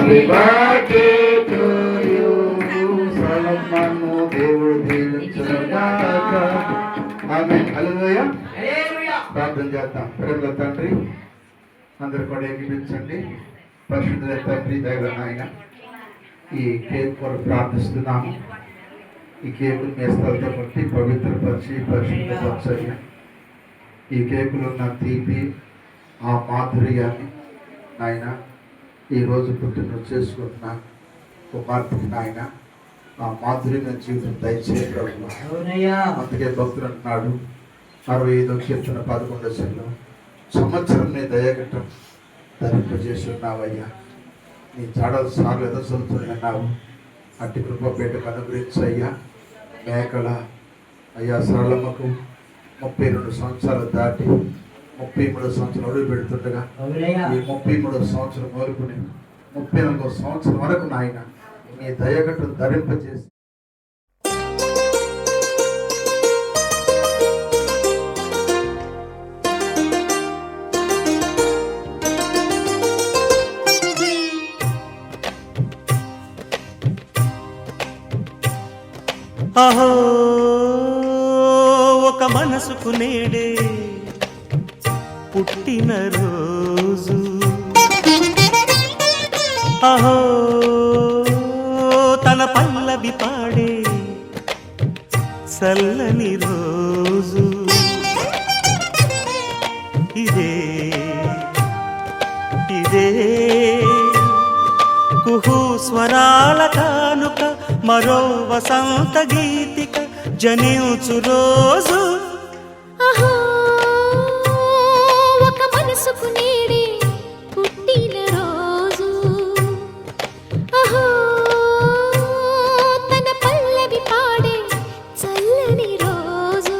Happy birthday to you సలమను దేవుడు దీవించుగాక ఆమేన్ హల్లెలూయా ప్రార్థన చేద్దాం. ప్రేమల తండ్రి అందరు కూడా ఏకీపించండి. పరిశుద్ధ తండ్రి దైవ నాయన ఈ కేక్ కొరకు ప్రార్థిస్తున్నాము. ఈ కేకు మీ స్థలతో బట్టి పవిత్రపరిచి పరిశుద్ధపరచయ్యా. ఈ కేకులో ఉన్న తీపి ఆ మాధుర్యాన్ని నాయన ఈరోజు పుట్టినరోజు చేసుకుంటున్న కుమార్తెకి నాయన ఆ మాధుర్యమైన జీవితం దయచేయ ప్రభు. అందుకే భక్తులు అంటున్నాడు 65వ కీర్తన 11వ వచనంలో సంవత్సరం నీ దయగట్టం ధరింపజేస్తున్నావయ్యా. నీ చాడలు సార్లు ఎదసలుతున్నావు. అట్టి కృపపేటకు అనుగ్రహించయ్యా. మేకల అయ్యా సరళమ్మకు 32 సంవత్సరాలు దాటి 33 సంవత్సరాలు అడుగు పెడుతుండగా ఈ 33 సంవత్సరం వరకు 34 సంవత్సరం వరకు నాయన నీ దయగట్టం ధరింపజేసి అహో ఒక మనసుకు నేడే పుట్టిన రోజు. అహో తన పల్లవి పాడే చల్లని రోజు. ఇదే ఇదే కుహు స్వరాల కానుక మరో వసంత గీతిక జనించు రోజు. అహో ఒక మనసుకు నేడే పుట్టిన రోజు. అహో తన పల్లవి పాడే చల్లని రోజు.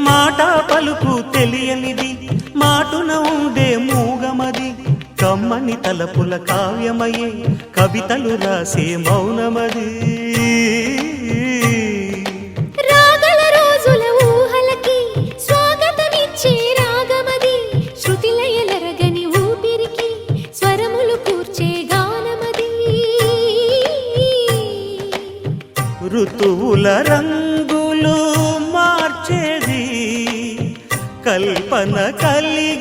మాట పలుకు తెలియనిది మాటున ఉండే మూగమది. కమ్మని తలపుల కావ్యమయే కవితలు రాసే మౌనమది. రాగల రోజుల ఊహలకి స్వాగతమిచ్చే రాగమది. శృతిలయలరగని ఊపిరికి స్వరములు కూర్చే గానమది. ఋతువుల రంగులు మార్చేది కల్పన కలి